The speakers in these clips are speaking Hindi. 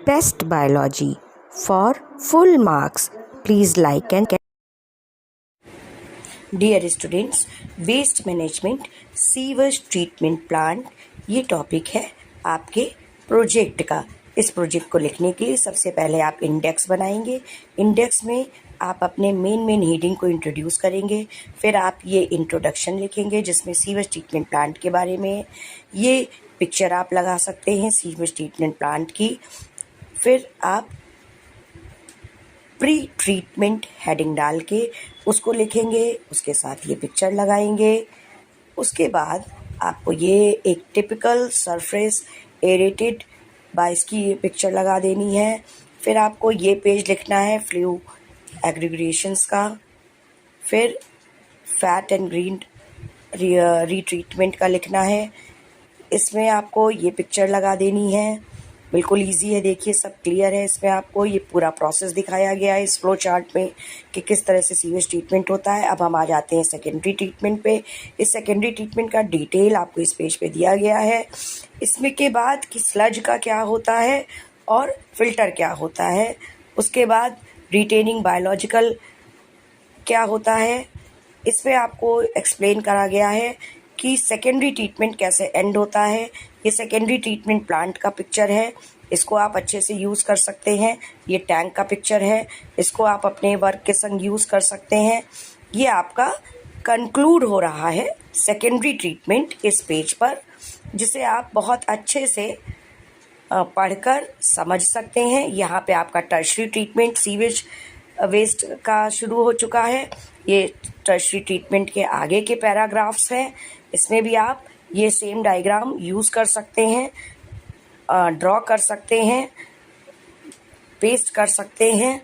Best Biology. For full marks, please like and dear students, waste management sewage treatment plant ये टॉपिक है आपके प्रोजेक्ट का। इस प्रोजेक्ट को लिखने के लिए सबसे पहले आप इंडेक्स बनाएंगे। इंडेक्स में आप अपने मेन हेडिंग को इंट्रोड्यूस करेंगे। फिर आप ये इंट्रोडक्शन लिखेंगे जिसमें सीवेज ट्रीटमेंट प्लांट के बारे में ये पिक्चर आप लगा सकते हैं सीवेज ट्रीटमेंट प्लांट की। फिर आप प्री ट्रीटमेंट हेडिंग डाल के उसको लिखेंगे, उसके साथ ये पिक्चर लगाएंगे। उसके बाद आपको ये एक टिपिकल सरफेस एरेटेड बाय इसकी ये पिक्चर लगा देनी है। फिर आपको ये पेज लिखना है फ्लू एग्रीगेशंस का। फिर फैट एंड ग्रीन रीट्रीटमेंट का लिखना है। इसमें आपको ये पिक्चर लगा देनी है। बिल्कुल इजी है, देखिए सब क्लियर है। इसमें आपको ये पूरा प्रोसेस दिखाया गया है इस फ्लो चार्ट में कि किस तरह से सीवेज ट्रीटमेंट होता है। अब हम आ जाते हैं सेकेंडरी ट्रीटमेंट पे। इस सेकेंडरी ट्रीटमेंट का डिटेल आपको इस पेज पे दिया गया है। इसमें के बाद कि स्लज का क्या होता है और फिल्टर क्या होता है, उसके बाद रिटेनिंग बायोलॉजिकल क्या होता है, इसमें आपको एक्सप्लेन करा गया है कि सेकेंडरी ट्रीटमेंट कैसे एंड होता है। ये सेकेंडरी ट्रीटमेंट प्लांट का पिक्चर है, इसको आप अच्छे से यूज़ कर सकते हैं। ये टैंक का पिक्चर है, इसको आप अपने वर्क के संग यूज़ कर सकते हैं। ये आपका कंक्लूड हो रहा है सेकेंडरी ट्रीटमेंट इस पेज पर, जिसे आप बहुत अच्छे से पढ़कर समझ सकते हैं। यहाँ पे आपका टर्शरी ट्रीटमेंट सीवेज वेस्ट का शुरू हो चुका है। ये टर्शरी ट्रीटमेंट के आगे के पैराग्राफ्स हैं। इसमें भी आप ये सेम डायग्राम यूज़ कर सकते हैं, ड्रॉ कर सकते हैं, पेस्ट कर सकते हैं।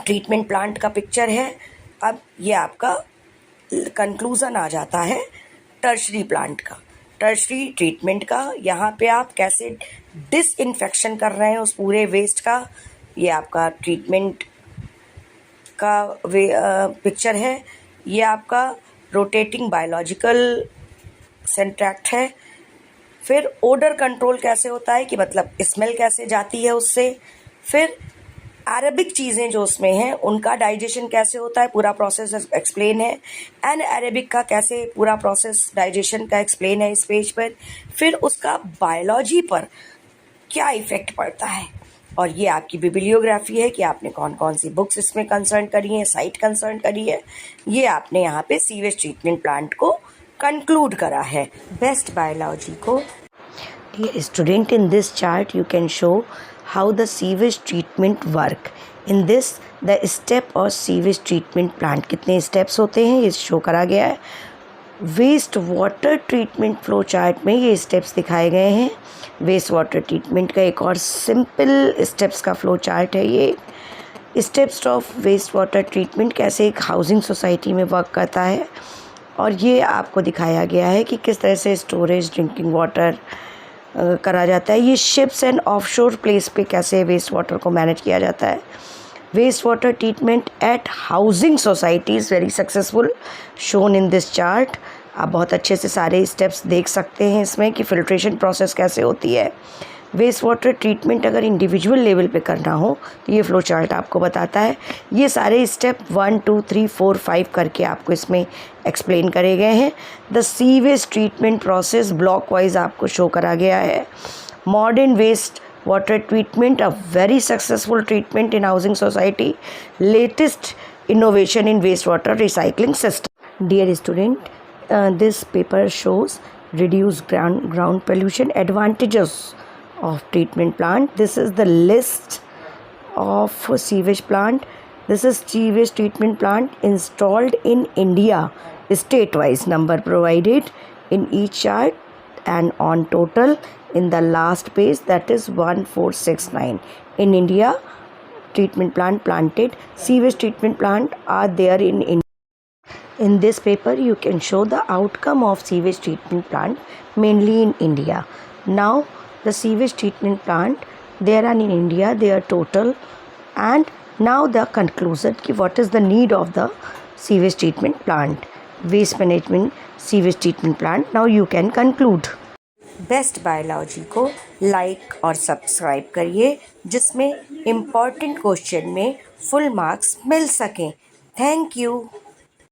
ट्रीटमेंट प्लांट का पिक्चर है। अब ये आपका कंक्लूज़न आ जाता है टर्शरी प्लांट का, टर्शरी ट्रीटमेंट का। यहाँ पे आप कैसे डिसइंफेक्शन कर रहे हैं उस पूरे वेस्ट का, ये आपका ट्रीटमेंट का पिक्चर है। ये आपका रोटेटिंग बायोलॉजिकल सेंट्रैक्ट है। फिर ओडर कंट्रोल कैसे होता है कि मतलब स्मेल कैसे जाती है उससे। फिर अरेबिक चीज़ें जो उसमें हैं उनका डाइजेशन कैसे होता है, पूरा प्रोसेस एक्सप्लेन है। एन अरेबिक का कैसे पूरा प्रोसेस डाइजेशन का एक्सप्लेन है इस पेज पर। फिर उसका बायोलॉजी पर क्या इफ़ेक्ट पड़ता है, और ये आपकी बिब्लियोग्राफी है कि आपने कौन कौन सी बुक्स इसमें कंसर्न करी है, साइट कंसर्न करी है। ये आपने यहाँ पे सीवेज ट्रीटमेंट प्लांट को कंक्लूड करा है बेस्ट बायोलॉजी को। Dear student, in this chart you can show how the sewage treatment work. In this the step or sewage treatment plant कितने steps होते हैं ये शो करा गया है। Waste water treatment flow chart में ये स्टेप्स दिखाए गए हैं। वेस्ट वाटर ट्रीटमेंट का एक और सिंपल स्टेप्स का फ्लो चार्ट है। ये steps of waste water treatment कैसे एक हाउसिंग सोसाइटी में वर्क करता है, और ये आपको दिखाया गया है कि किस तरह से स्टोरेज ड्रिंकिंग वाटर करा जाता है। ये शिप्स एंड ऑफशोर प्लेस पे कैसे वेस्ट वाटर को मैनेज किया जाता है। Waste water treatment at housing society is very successful shown in this chart. आप बहुत अच्छे से सारे स्टेप्स देख सकते हैं इसमें कि फिल्ट्रेशन प्रोसेस कैसे होती है। वेस्ट वाटर ट्रीटमेंट अगर इंडिविजुअल लेवल पे करना हो तो ये फ्लो चार्ट आपको बताता है। ये सारे स्टेप 1 2 3 4 5 करके आपको इसमें एक्सप्लेन करे गए हैं। The sewage treatment process block wise आपको शो करा गया है। Modern waste water treatment, a very successful treatment in housing society, latest innovation in wastewater recycling system. Dear student, this paper shows reduced ground pollution advantages of treatment plant. This is the list of sewage plant. This is sewage treatment plant installed in India, state wise number provided in each chart and on total in the last page, that is 1469. In India, treatment plant planted, sewage treatment plant are there in India. In this paper you can show the outcome of sewage treatment plant mainly in India. Now the sewage treatment plant there are in India, they are total, and now the conclusion ki what is the need of the sewage treatment plant, waste management sewage treatment plant. Now you can conclude. Best biology को लाइक और सब्सक्राइब करिए, जिसमें इम्पॉर्टेंट क्वेश्चन में फुल मार्क्स मिल सकें। Thank you.